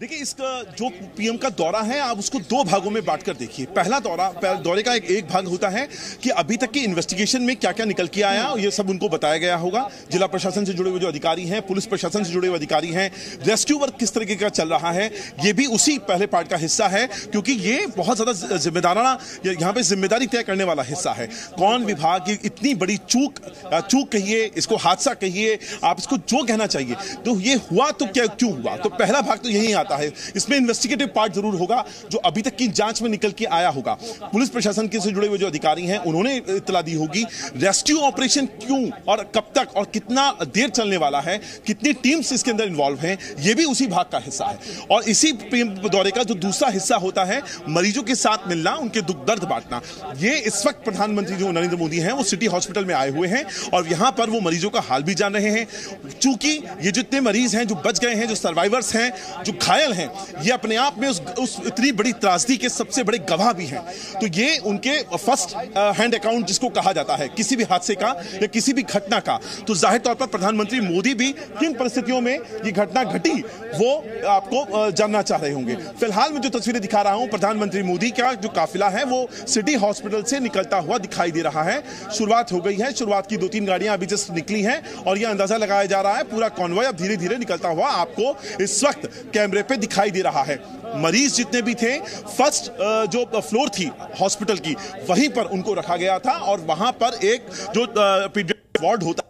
देखिए, इसका जो पीएम का दौरा है आप उसको दो भागों में बांटकर देखिए। पहला दौरे का एक भाग होता है कि अभी तक की इन्वेस्टिगेशन में क्या क्या निकल के आया और ये सब उनको बताया गया होगा। जिला प्रशासन से जुड़े हुए जो अधिकारी हैं, पुलिस प्रशासन से जुड़े हुए अधिकारी हैं, रेस्क्यू वर्क किस तरीके का चल रहा है, ये भी उसी पहले पार्ट का हिस्सा है, क्योंकि ये बहुत ज्यादा जिम्मेदाराना यहाँ पे जिम्मेदारी तय करने वाला हिस्सा है। कौन विभाग की इतनी बड़ी चूक कहिए, इसको हादसा कहिए, आप इसको जो कहना चाहिए, तो ये हुआ तो क्या, क्यों हुआ, तो पहला भाग तो यही आता है। इसमें इन्वेस्टिगेटिव पार्ट जरूर होगा जो अभी तक की जांच में निकल के आया होगा। पुलिस प्रशासन के से जुड़े हुए जो अधिकारी हैं उन्होंने इत्तला दी होगी। रेस्क्यू ऑपरेशन क्यों और कब तक और कितना देर चलने वाला है, कितनी टीम्स इसके अंदर इन्वॉल्व हैं, यह भी उसी भाग का हिस्सा है। और इसी दौरे का जो दूसरा हिस्सा होता है, मरीजों के साथ मिलना, उनके दुख दर्द बांटना। ये इस वक्त प्रधानमंत्री जो नरेंद्र मोदी हैं वो सिटी हॉस्पिटल में आए हुए हैं और यहां पर वो मरीजों का हाल भी जान रहे हैं। चूंकि ये जितने मरीज हैं जो बच गए हैं, जो सर्वाइवर्स हैं, जो घायल हैं, ये अपने आप में उस इतनी बड़ी त्रासदी के सबसे बड़े गवाह भी हैं। तो ये उनके फर्स्ट हैंड अकाउंट जिसको कहा जाता है किसी भी हादसे का या किसी भी घटना का, तो जाहिर तौर पर प्रधानमंत्री मोदी भी किन परिस्थितियों में ये घटना घटी वो आपको जानना चाह रहे होंगे। फिलहाल मैं जो तस्वीरें दिखा रहा हूं, प्रधानमंत्री मोदी का जो काफिला है वो सिटी हॉस्पिटल से निकलता हुआ दिखाई दे रहा है। शुरुआत हो गई है, शुरुआत की 2-3 गाड़ियां अभी जस्ट निकली हैं और यह अंदाजा लगाया जा रहा है पूरा कॉन्वॉय अब धीरे धीरे निकलता हुआ आपको इस वक्त कैमरे पे दिखाई दे रहा है। मरीज जितने भी थे, फर्स्ट जो फ्लोर थी हॉस्पिटल की, वहीं पर उनको रखा गया था और वहां पर एक जो पीडियाट्रिक वार्ड होता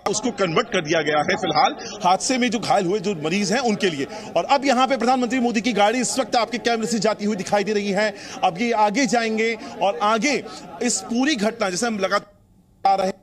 उसको कन्वर्ट कर दिया गया है फिलहाल हादसे में जो घायल हुए जो मरीज हैं उनके लिए। और अब यहां पे प्रधानमंत्री मोदी की गाड़ी इस वक्त आपके कैमरे से जाती हुई दिखाई दे रही है। अब ये आगे जाएंगे और आगे इस पूरी घटना जैसे हम लगातार आ रहे हैं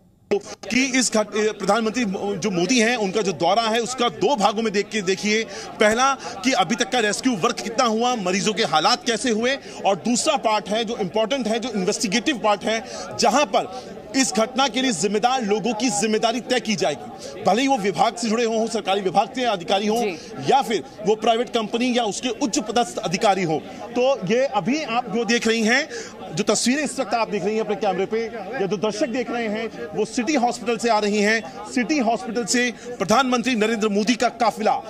कि इस प्रधानमंत्री जो मोदी हैं उनका जो दौरा है उसका दो भागों में देखिए। पहला कि अभी तक का रेस्क्यू वर्क कितना हुआ, मरीजों के हालात कैसे हुए, और दूसरा पार्ट है जो इंपॉर्टेंट है, जो इन्वेस्टिगेटिव पार्ट है, जहां पर इस घटना के लिए जिम्मेदार लोगों की जिम्मेदारी तय की जाएगी। भले ही वो विभाग से जुड़े हों, सरकारी विभाग के अधिकारी हों या फिर वो प्राइवेट कंपनी या उसके उच्च पदस्थ अधिकारी हो। तो ये अभी आप जो देख रही हैं, जो तस्वीरें इस वक्त आप देख रही हैं अपने कैमरे पे, या जो दर्शक देख रहे हैं, वो सिटी हॉस्पिटल से आ रही हैं। सिटी हॉस्पिटल से प्रधानमंत्री नरेंद्र मोदी का काफिला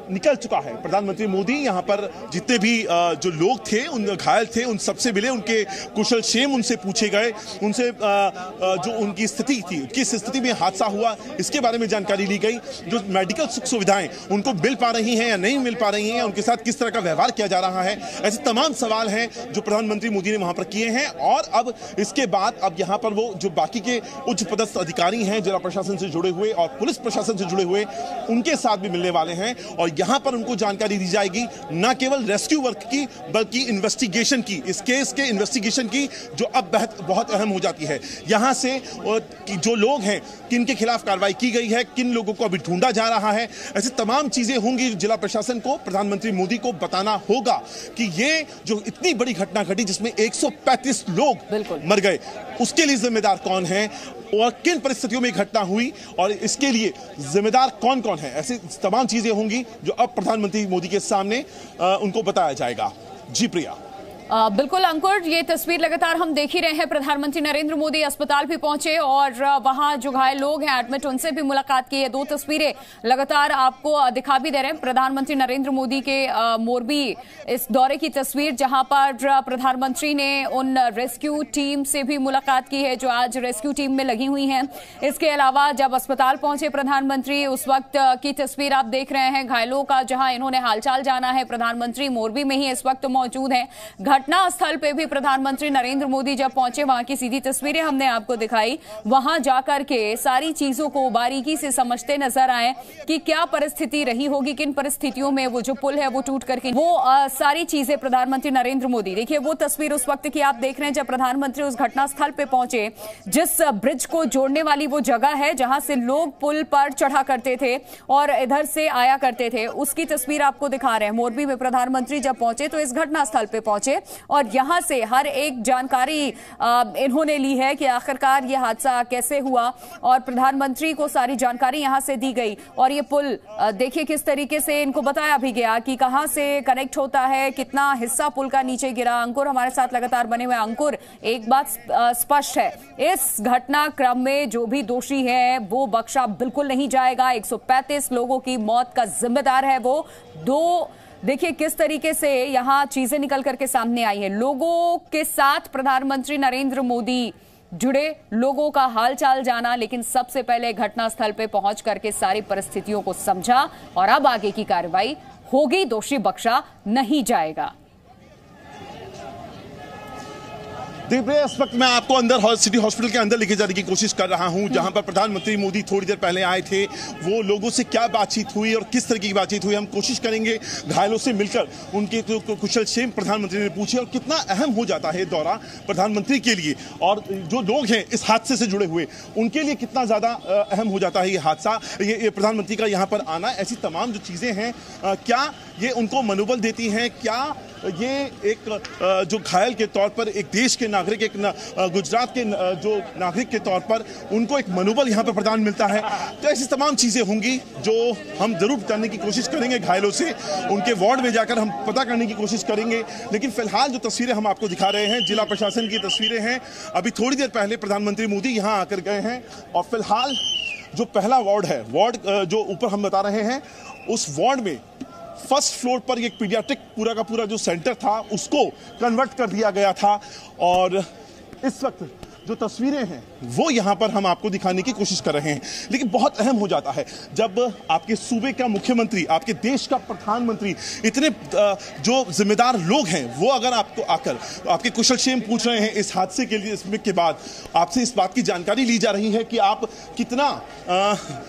निकल चुका है। प्रधानमंत्री मोदी यहां पर जितने भी जो लोग थे, उन घायल थे, उन सबसे मिले, उनके कुशल क्षेम उनसे पूछे गए, उनसे जो उनकी स्थिति थी, किस स्थिति में हादसा हुआ इसके बारे में जानकारी ली गई। जो मेडिकल सुख सुविधाएं उनको मिल पा रही हैं या नहीं मिल पा रही हैं, उनके साथ किस तरह का व्यवहार किया जा रहा है, ऐसे तमाम सवाल हैं जो प्रधानमंत्री मोदी ने वहां पर किए हैं। और अब इसके बाद अब यहां पर वो जो बाकी के उच्च पदस्थ अधिकारी हैं, जिला प्रशासन से जुड़े हुए और पुलिस प्रशासन से जुड़े हुए, उनके साथ भी मिलने वाले हैं और यहां पर उनको जानकारी दी जाएगी न केवल रेस्क्यू वर्क की बल्कि इन्वेस्टिगेशन की, इस केस के इन्वेस्टिगेशन की, जो अब बहुत अहम हो जाती है। यहां से जो लोग हैं, किन के खिलाफ कार्रवाई की गई है, किन लोगों को अभी ढूंढा जा रहा है, ऐसी तमाम चीजें होंगी। जिला प्रशासन को, प्रधानमंत्री मोदी को बताना होगा कि ये जो इतनी बड़ी घटना घटी जिसमें 135 लोग मर गए, उसके लिए जिम्मेदार कौन है और किन परिस्थितियों में घटना हुई और इसके लिए जिम्मेदार कौन कौन है, ऐसी तमाम चीजें होंगी जो अब प्रधानमंत्री मोदी के सामने उनको बताया जाएगा। जी प्रिया। बिल्कुल अंकुर, ये तस्वीर लगातार हम देख ही रहे हैं। प्रधानमंत्री नरेंद्र मोदी अस्पताल भी पहुंचे और वहां जो घायल लोग हैं एडमिट, उनसे भी मुलाकात की है। दो तस्वीरें लगातार आपको दिखा भी दे रहे हैं। प्रधानमंत्री नरेंद्र मोदी के मोरबी इस दौरे की तस्वीर, जहां पर प्रधानमंत्री ने उन रेस्क्यू टीम से भी मुलाकात की है जो आज रेस्क्यू टीम में लगी हुई हैं। इसके अलावा जब अस्पताल पहुंचे प्रधानमंत्री, उस वक्त की तस्वीर आप देख रहे हैं घायलों का, जहां इन्होंने हालचाल जाना है। प्रधानमंत्री मोरबी में ही इस वक्त मौजूद हैं। घटना स्थल पे भी प्रधानमंत्री नरेंद्र मोदी जब पहुंचे, वहां की सीधी तस्वीरें हमने आपको दिखाई। वहां जाकर के सारी चीजों को बारीकी से समझते नजर आए कि क्या परिस्थिति रही होगी, किन परिस्थितियों में वो जो पुल है वो टूट करके, वो सारी चीजें प्रधानमंत्री नरेंद्र मोदी, देखिए वो तस्वीर उस वक्त की आप देख रहे हैं जब प्रधानमंत्री उस घटना स्थल पे पहुंचे। जिस ब्रिज को जोड़ने वाली वो जगह है जहां से लोग पुल पर चढ़ा करते थे और इधर से आया करते थे, उसकी तस्वीर आपको दिखा रहे हैं। मोरबी में प्रधानमंत्री जब पहुंचे तो इस घटना स्थल पे पहुंचे और यहां से हर एक जानकारी इन्होंने ली है कि आखिरकार ये हादसा कैसे हुआ और प्रधानमंत्री को सारी जानकारी यहां से दी गई। और ये पुल देखिए किस तरीके से इनको बताया भी गया कि कहां से कनेक्ट होता है, कितना हिस्सा पुल का नीचे गिरा। अंकुर हमारे साथ लगातार बने हुए। अंकुर, एक बात स्पष्ट है, इस घटनाक्रम में जो भी दोषी है वो बख्शा बिल्कुल नहीं जाएगा। 135 लोगों की मौत का जिम्मेदार है वो। 2 देखिए किस तरीके से यहाँ चीजें निकल करके सामने आई है। लोगों के साथ प्रधानमंत्री नरेंद्र मोदी जुड़े, लोगों का हालचाल जाना, लेकिन सबसे पहले घटनास्थल पे पहुंच करके सारी परिस्थितियों को समझा और अब आगे की कार्रवाई होगी, दोषी बख्शा नहीं जाएगा। देखिए इस वक्त मैं आपको अंदर सिटी हॉस्पिटल के अंदर लेके जाने की कोशिश कर रहा हूं, जहां पर प्रधानमंत्री मोदी थोड़ी देर पहले आए थे। वो लोगों से क्या बातचीत हुई और किस तरह की बातचीत हुई, हम कोशिश करेंगे घायलों से मिलकर उनके कुशल क्षेम प्रधानमंत्री ने पूछे और कितना अहम हो जाता है दौरा प्रधानमंत्री के लिए, और जो लोग हैं इस हादसे से जुड़े हुए उनके लिए कितना ज्यादा अहम हो जाता है ये हादसा, ये प्रधानमंत्री का यहाँ पर आना। ऐसी तमाम जो चीजें हैं, क्या ये उनको मनोबल देती हैं, क्या ये एक जो घायल के तौर पर एक देश के नागरिक, एक गुजरात के जो नागरिक के तौर पर उनको एक मनोबल यहाँ पर प्रदान मिलता है। तो ऐसी तमाम चीजें होंगी जो हम जरूर जानने की कोशिश करेंगे घायलों से, उनके वार्ड में जाकर हम पता करने की कोशिश करेंगे। लेकिन फिलहाल जो तस्वीरें हम आपको दिखा रहे हैं जिला प्रशासन की तस्वीरें हैं। अभी थोड़ी देर पहले प्रधानमंत्री मोदी यहाँ आकर गए हैं और फिलहाल जो पहला वार्ड है, वार्ड जो ऊपर हम बता रहे हैं, उस वार्ड में फर्स्ट फ्लोर पर एक पीडियाट्रिक पूरा का पूरा जो सेंटर था उसको कन्वर्ट कर दिया गया था। और इस वक्त जो तस्वीरें हैं वो यहाँ पर हम आपको दिखाने की कोशिश कर रहे हैं। लेकिन बहुत अहम हो जाता है जब आपके सूबे का मुख्यमंत्री, आपके देश का प्रधानमंत्री, इतने जो जिम्मेदार लोग हैं वो अगर आपको आकर आपके कुशलक्षेम पूछ रहे हैं इस हादसे के लिए, इसमें के बाद आपसे इस बात की जानकारी ली जा रही है कि आप कितना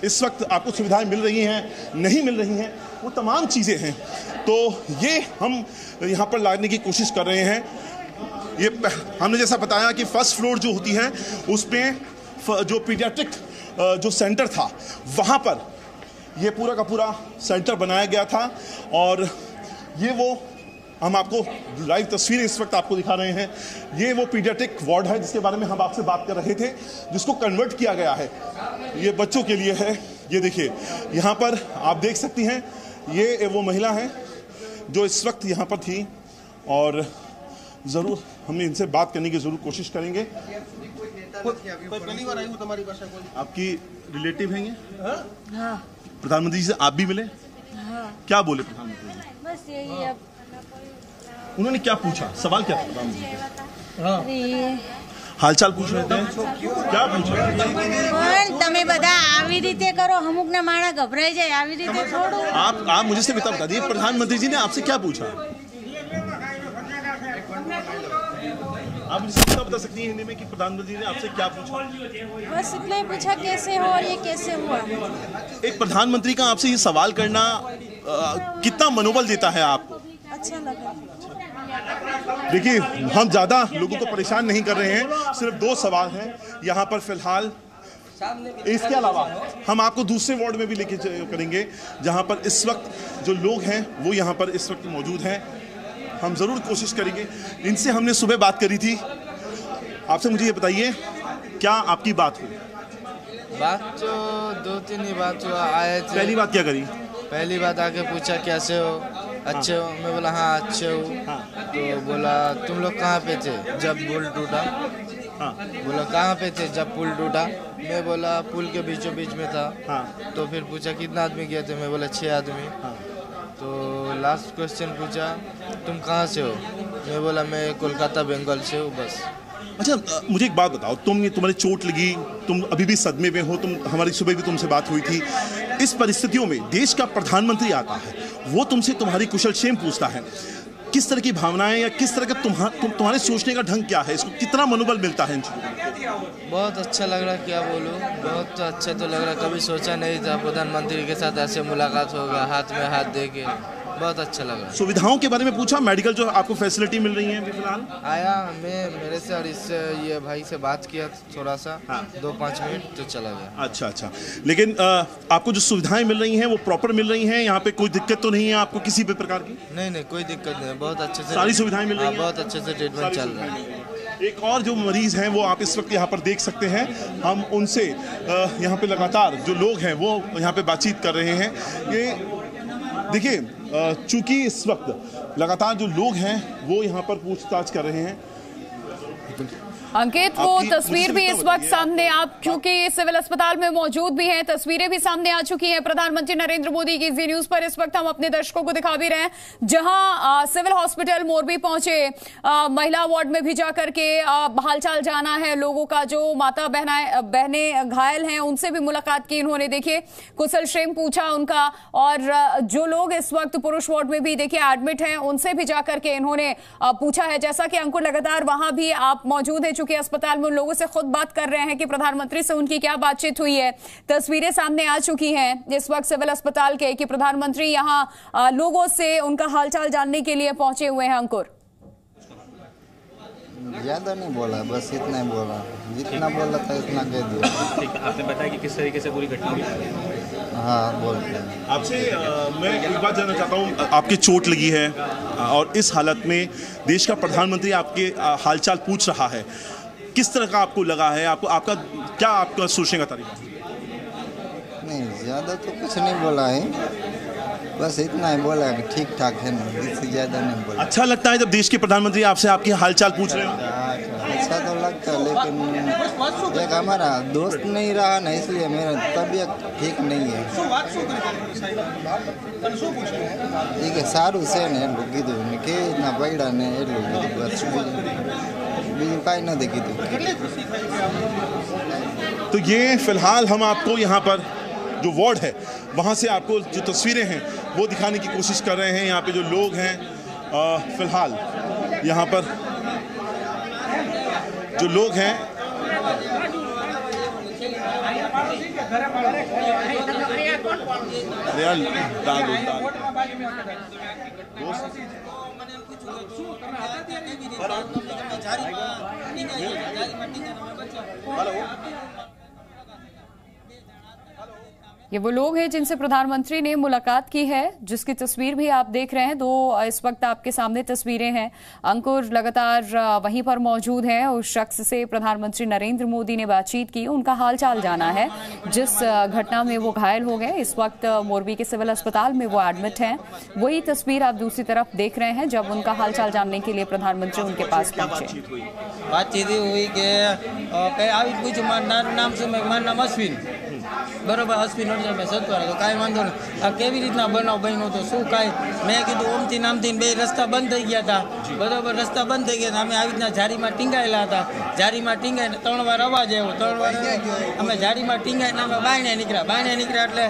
इस वक्त आपको सुविधाएं मिल रही हैं, नहीं मिल रही हैं, वो तमाम चीज़ें हैं। तो ये हम यहाँ पर लाने की कोशिश कर रहे हैं। ये हमने जैसा बताया कि फर्स्ट फ्लोर जो होती है उसमें जो पीडियाट्रिक जो सेंटर था वहाँ पर ये पूरा का पूरा सेंटर बनाया गया था। और ये वो हम आपको लाइव तस्वीरें इस वक्त आपको दिखा रहे हैं। ये वो पीडियाट्रिक वार्ड है जिसके बारे में हम आपसे बात कर रहे थे, जिसको कन्वर्ट किया गया है, ये बच्चों के लिए है। ये देखिए यहाँ पर आप देख सकती हैं, ये वो महिला है जो इस वक्त यहाँ पर थी और ज़रूर हमने इनसे बात करने की ज़रूर कोशिश करेंगे। आपकी रिलेटिव हैं ये? हाँ। प्रधानमंत्री जी से आप भी मिले? हाँ। क्या बोले प्रधानमंत्री जी? बस यही, अब उन्होंने क्या पूछा, सवाल क्या था प्रधानमंत्री? हाँ। हालचाल पूछ रहे थे, क्या पूछा? તમે બધા આવી રીતે કરો, અમુક ના માણા ગભરાઈ જાય, આવી રીતે થોડું। आप मुझे से बता दीजिए प्रधानमंत्री जी ने आपसे क्या पूछा? आप मुझे बता सकती हैं हिंदी में कि प्रधानमंत्री ने आपसे क्या पूछा? बस इतना ही पूछा कैसे हो और ये कैसे हुआ। एक प्रधानमंत्री का आपसे ये सवाल करना कितना मनोबल देता है आपको? अच्छा लगा। देखिए हम ज्यादा लोगों को परेशान नहीं कर रहे हैं, सिर्फ 2 सवाल हैं यहाँ पर फिलहाल। इसके अलावा हम आपको दूसरे वार्ड में भी लेके करेंगे जहाँ पर इस वक्त जो लोग हैं वो यहाँ पर इस वक्त मौजूद हैं। हम ज़रूर कोशिश करेंगे। इनसे हमने सुबह बात करी थी। आपसे मुझे ये बताइए क्या आपकी बात हुई? बात तो 2-3 ही बात हुआ, आए थे। पहली बात क्या करी? पहली बात आके पूछा कैसे हो, अच्छे हो? मैं बोला हाँ अच्छे हो। तो बोला तुम लोग कहाँ पे थे जब पुल टूटा? बोला कहाँ पे थे जब पुल टूटा? मैं बोला पुल के बीचों बीच में था। तो फिर पूछा कितना आदमी गए थे? मैं बोला 6 आदमी। तो लास्ट क्वेश्चन पूछा तुम कहाँ से हो? मैं बोला मैं कोलकाता बंगाल से हूँ बस। अच्छा मुझे एक बात बताओ, तुम्हारी चोट लगी, तुम अभी भी सदमे में हो, तुम हमारी सुबह भी तुमसे बात हुई थी। इस परिस्थितियों में देश का प्रधानमंत्री आता है, वो तुमसे तुम्हारी कुशलक्षेम पूछता है, किस तरह की भावनाएं या किस तरह का तुम्हारे सोचने का ढंग क्या है, इसको कितना मनोबल मिलता है इन चीज़ों? बहुत अच्छा लग रहा, क्या बोलूँ, बहुत अच्छा तो लग रहा। कभी सोचा नहीं था प्रधानमंत्री के साथ ऐसे मुलाकात होगा, हाथ में हाथ दे के, बहुत अच्छा लगा। सुविधाओं के बारे में पूछा, मेडिकल जो आपको फैसिलिटी मिल रही है अभी फिलहाल? आया मेरे से और इससे ये भाई से बात किया थोड़ा सा, 2-5 मिनट तो चला गया। अच्छा। लेकिन आपको जो सुविधाएं मिल रही हैं वो प्रॉपर मिल रही हैं? यहाँ पे कोई दिक्कत तो नहीं है आपको किसी भी प्रकार की? नहीं कोई दिक्कत नहीं, बहुत अच्छे से सारी सुविधाएं मिल रही हैं, बहुत अच्छे से ट्रीटमेंट चल रहा है। एक और जो मरीज हैं वो आप इस वक्त यहाँ पर देख सकते हैं, हम उनसे यहाँ पे लगातार जो लोग हैं वो यहाँ पे बातचीत कर रहे हैं। ये देखिए चूंकि इस वक्त लगातार जो लोग हैं वो यहाँ पर पूछताछ कर रहे हैं। अंकित, वो तस्वीर भी इस वक्त सामने, आप क्योंकि सिविल अस्पताल में मौजूद भी हैं, तस्वीरें भी सामने आ चुकी हैं प्रधानमंत्री नरेंद्र मोदी की। जी न्यूज पर इस वक्त हम अपने दर्शकों को दिखा भी रहे हैं, जहां सिविल हॉस्पिटल मोरबी पहुंचे, महिला वार्ड में भी जाकर के हालचाल जाना है लोगों का, जो माता बहनें घायल हैं उनसे भी मुलाकात की इन्होंने। देखिए, कुशल क्षेम पूछा उनका, और जो लोग इस वक्त पुरुष वार्ड में भी देखिए एडमिट हैं उनसे भी जाकर के इन्होंने पूछा है। जैसा कि अंकुर लगातार वहां भी आप मौजूद हैं, चूंकि अस्पताल में उन लोगों से खुद बात कर रहे हैं कि प्रधानमंत्री से उनकी क्या बातचीत हुई है। तस्वीरें सामने आ चुकी हैं इस वक्त सिविल अस्पताल के कि प्रधानमंत्री यहां लोगों से उनका हालचाल जानने के लिए पहुंचे हुए हैं। अंकुर, ज्यादा नहीं बोला, बस इतना ही बोला, जितना बोला था इतना कह दिया। ठीक है, आपने बताया कि किस तरीके से पूरी घटना हुई। हाँ, बोलते हैं। आपसे मैं एक बात जानना चाहता हूँ, आपकी चोट लगी है और इस हालत में देश का प्रधानमंत्री आपके हालचाल पूछ रहा है, किस तरह का आपको लगा है? आपका क्या सोचने का तरीका? नहीं, ज़्यादा तो कुछ नहीं बोला है, बस इतना ही बोला कि ठीक ठाक है ना, इससे ज़्यादा नहीं बोला। अच्छा लगता है जब देश के प्रधानमंत्री आपसे आपकी हालचाल पूछ रहे हो? अच्छा तो लगता है, लेकिन एक हमारा दोस्त नहीं रहा ना, इसलिए मेरा तबीयत ठीक नहीं है। ठीक है, सारू से ने कीधुं के इतना पड़ा ने एटલું बस बीजू काई न कीधुं। तो ये फिलहाल हम आपको यहाँ पर जो वार्ड है वहाँ से आपको जो तस्वीरें हैं वो दिखाने की कोशिश कर रहे हैं। यहाँ पे जो लोग हैं फिलहाल यहाँ पर जो लोग हैं ये वो लोग हैं जिनसे प्रधानमंत्री ने मुलाकात की है, जिसकी तस्वीर भी आप देख रहे हैं। दो इस वक्त आपके सामने तस्वीरें हैं। अंकुर लगातार वहीं पर मौजूद हैं। उस शख्स से प्रधानमंत्री नरेंद्र मोदी ने बातचीत की, उनका हालचाल जाना है जिस घटना में वो घायल हो गए। इस वक्त मोरबी के सिविल अस्पताल में वो एडमिट हैं। वही तस्वीर आप दूसरी तरफ देख रहे हैं जब उनका हालचाल जानने के लिए प्रधानमंत्री उनके पास पहुंचे। बातचीत हुई कि नाम से मारू नाम अश्विन, बराबर अश्विन मैं सत्वर तो कई वांधो नहीं। केवी रीतना बनाव बन्यो तो शू कई मैं कीधुं ओमथी नामथी बे रस्ता बंद थई गया था, बराबर रस्ता बंद थई गया। अमे आवी रीतना झारीमां टींगायेला था, झारीमां टींगाईने 3 વાર अवाज आव्यो, 3 વાર अमे झारीमां टींगाईने अमे बायणे નીકળ્યા એટલે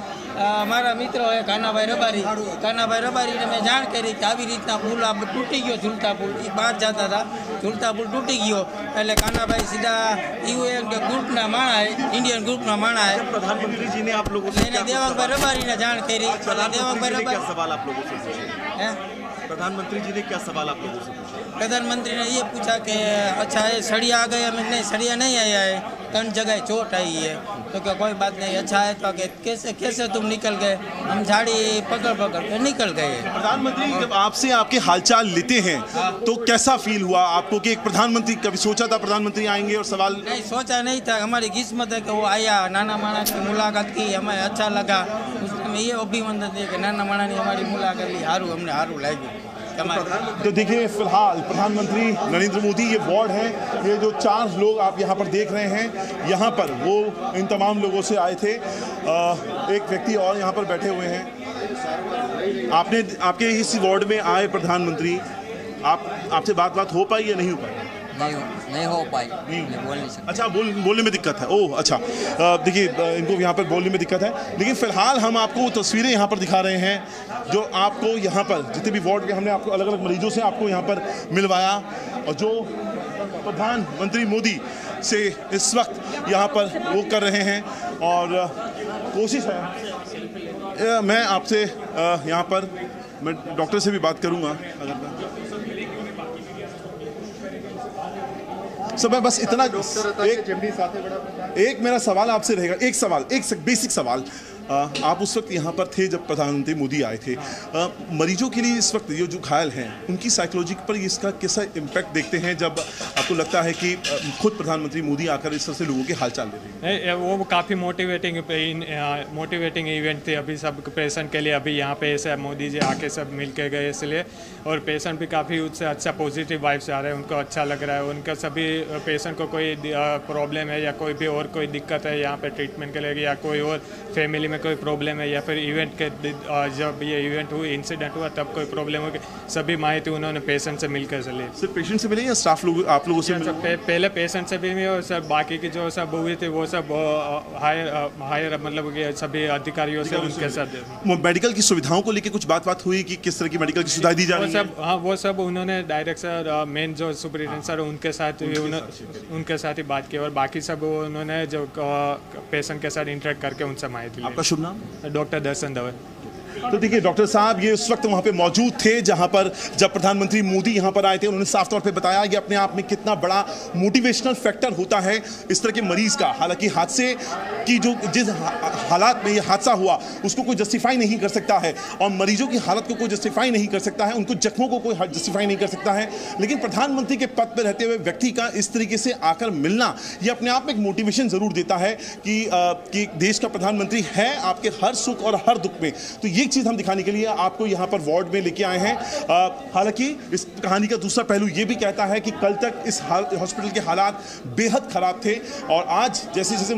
मारा मित्रों कानाभाई रबारी ने मैं जाण करी कि આવી રીતના પુલ आ तूटी गयो, झूलता पुल बहार जाता था, झूलता पुल तूटी गयो એટલે कानाभाई सीधा यूएन के ग्रुपना माणा है, इंडियन ग्रुपना माणा है। प्रधानमंत्री जी ने आप लोगों से देवांगभाई रबारी ने जाण करी। देवांगभाई रबारी सवाल आप लोगों से पूछे? प्रधानमंत्री जी ने क्या सवाल आप लोगों से पूछा? प्रधानमंत्री ने ये पूछा कि अच्छा है सड़िया आ गए? हमें नहीं, सड़िया नहीं आया है, 3 जगह चोट आई है। तो क्या कोई बात नहीं, अच्छा है। तो कैसे तुम निकल गए? हम झाड़ी पकड़ के निकल गए। प्रधानमंत्री जब आपसे आपके हालचाल लेते हैं तो कैसा फील हुआ आपको कि एक प्रधानमंत्री, कभी सोचा था प्रधानमंत्री आएंगे और सवाल? नहीं, सोचा नहीं था। हमारी किस्मत है कि वो आया, नाना माणा की मुलाकात की, हमें अच्छा लगा। उसमें ये अभिनंदन है कि नाना माणा ने हमारी मुलाकात ली, हमने हारू लगी। तो देखिए फिलहाल प्रधानमंत्री नरेंद्र मोदी, ये वार्ड है, ये जो 4 लोग आप यहाँ पर देख रहे हैं, यहाँ पर वो इन तमाम लोगों से आए थे। एक व्यक्ति और यहाँ पर बैठे हुए हैं। आपके इस वार्ड में आए प्रधानमंत्री, आपसे बात हो पाई या नहीं हो पाई? नहीं हो पाई, बोल नहीं सकते। अच्छा, बोलने में दिक्कत है। ओह अच्छा, देखिए इनको यहाँ पर बोलने में दिक्कत है, लेकिन फिलहाल हम आपको तस्वीरें यहाँ पर दिखा रहे हैं जो आपको यहाँ पर जितने भी वार्ड के हमने आपको अलग अलग मरीजों से आपको यहाँ पर मिलवाया, और जो प्रधानमंत्री मोदी से इस वक्त यहाँ पर वो कर रहे हैं। और कोशिश है मैं आपसे यहाँ पर मैं डॉक्टर से भी बात करूँगा। सब बस इतना एक मेरा सवाल आपसे रहेगा, एक बेसिक सवाल। आप उस वक्त यहाँ पर थे जब प्रधानमंत्री मोदी आए थे। मरीजों के लिए इस वक्त ये जो घायल हैं उनकी साइकोलॉजी पर इसका कैसा इम्पैक्ट देखते हैं जब आपको लगता है कि खुद प्रधानमंत्री मोदी आकर इस तरह से लोगों के हालचाल ले रहे हैं? वो काफ़ी मोटिवेटिंग इवेंट थी अभी सब पेशेंट के लिए। अभी यहाँ पे ऐसे मोदी जी आके सब मिल के गए इसलिए, और पेशेंट भी काफ़ी उससे अच्छा पॉजिटिव वाइब्स आ रहे हैं, उनको अच्छा लग रहा है। उनका सभी पेशेंट को कोई प्रॉब्लम है या कोई भी और कोई दिक्कत है यहाँ पे ट्रीटमेंट के लिए, या कोई और फैमिली में कोई प्रॉब्लम है, या फिर इवेंट के जब ये इवेंट हुई इंसिडेंट हुआ तब कोई प्रॉब्लम होगी, सभी माहिती उन्होंने पेशेंट से मिलकर चली। सिर्फ पेशेंट से मिले या स्टाफ लोग आप लोगों से मिले? पहले पेशेंट से भी मिले और सब बाकी की जो सब हुई थी वो सब हायर मतलब सभी अधिकारियों से उनके साथ। मेडिकल की सुविधाओं को लेकर कुछ बात हुई कि किस तरह की मेडिकल की सुविधाएं दी जा रही हैं? हाँ, वो सब उन्होंने डायरेक्ट सर मेन जो सुपरिटेंडेंट सर उनके साथ ही बात की, और बाकी सब उन्होंने जो पेशेंट के साथ इंटरेक्ट करके उनसे माहिती ली। आपका शुभ नाम? डॉक्टर दर्शन दवे। तो देखिए डॉक्टर साहब ये उस वक्त वहां पे मौजूद थे जहां पर जब प्रधानमंत्री मोदी यहां पर आए थे। उन्होंने साफ तौर पे बताया कि अपने आप में कितना बड़ा मोटिवेशनल फैक्टर होता है इस तरह के मरीज का। हालांकि हादसे की जो जिस हालात में ये हादसा हुआ उसको कोई जस्टिफाई नहीं कर सकता है, और मरीजों की हालत को कोई जस्टिफाई नहीं कर सकता है, उनको जख्मों को कोई जस्टिफाई नहीं कर सकता है। लेकिन प्रधानमंत्री के पद पर रहते हुए व्यक्ति का इस तरीके से आकर मिलना ये अपने आप में एक मोटिवेशन जरूर देता है कि देश का प्रधानमंत्री है आपके हर सुख और हर दुख में। तो ये चीज हम दिखाने के लिए आपको यहां पर वार्ड में लेके आए हैं। हालांकि इस कहानी का दूसरा पहलू ये भी कहता है कि कल तक इस हॉस्पिटल के हालात बेहद खराब थे, और आज जैसे जैसे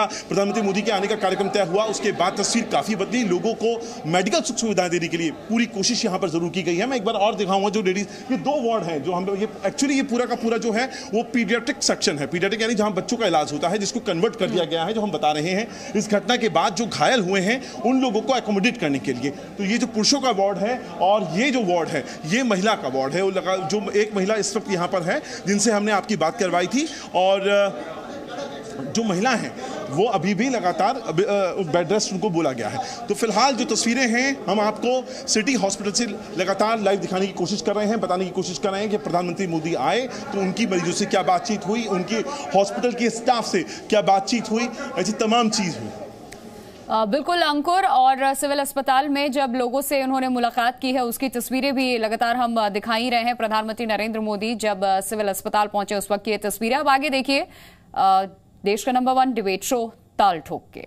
प्रधानमंत्री मोदी के आने का कार्यक्रम तय हुआ उसके बाद तस्वीर काफी बदली। लोगों को मेडिकल सुख सुविधाएं देने के लिए पूरी कोशिश यहां पर जरूर की गई है। मैं एक बार और दिखाऊंगा जो लेडीज, ये 2 वार्ड हैं जो हम लोग, ये एक्चुअली ये पूरा का पूरा जो है वो पीडियाट्रिक सेक्शन है। पीडियाट्रिक यानी जहां बच्चों का इलाज होता है, जिसको कन्वर्ट कर दिया गया है, जो हम बता रहे हैं इस घटना के बाद जो घायल हुए हैं उन लोगों को एकोमोडेट करने के लिए। तो ये जो पुरुषों का वार्ड है और ये जो वार्ड है ये महिला का वार्ड है। जो एक महिला इस वक्त यहाँ पर है जिनसे हमने आपकी बात करवाई थी, और जो महिला हैं वो अभी भी लगातार बेड रेस्ट उनको बोला गया है। तो फिलहाल जो तस्वीरें हैं हम आपको सिटी हॉस्पिटल से लगातार लाइव दिखाने की कोशिश कर रहे हैं, बताने की कोशिश कर रहे हैं कि प्रधानमंत्री मोदी आए तो उनकी मरीजों से क्या बातचीत हुई, उनकी हॉस्पिटल के स्टाफ से क्या बातचीत हुई, ऐसी तमाम चीज़ हुई। बिल्कुल अंकुर, और सिविल अस्पताल में जब लोगों से उन्होंने मुलाकात की है उसकी तस्वीरें भी लगातार हम दिखा ही रहे हैं। प्रधानमंत्री नरेंद्र मोदी जब सिविल अस्पताल पहुंचे उस वक्त की तस्वीरें। अब आगे देखिए देश का नंबर 1 डिबेट शो ताल ठोक के।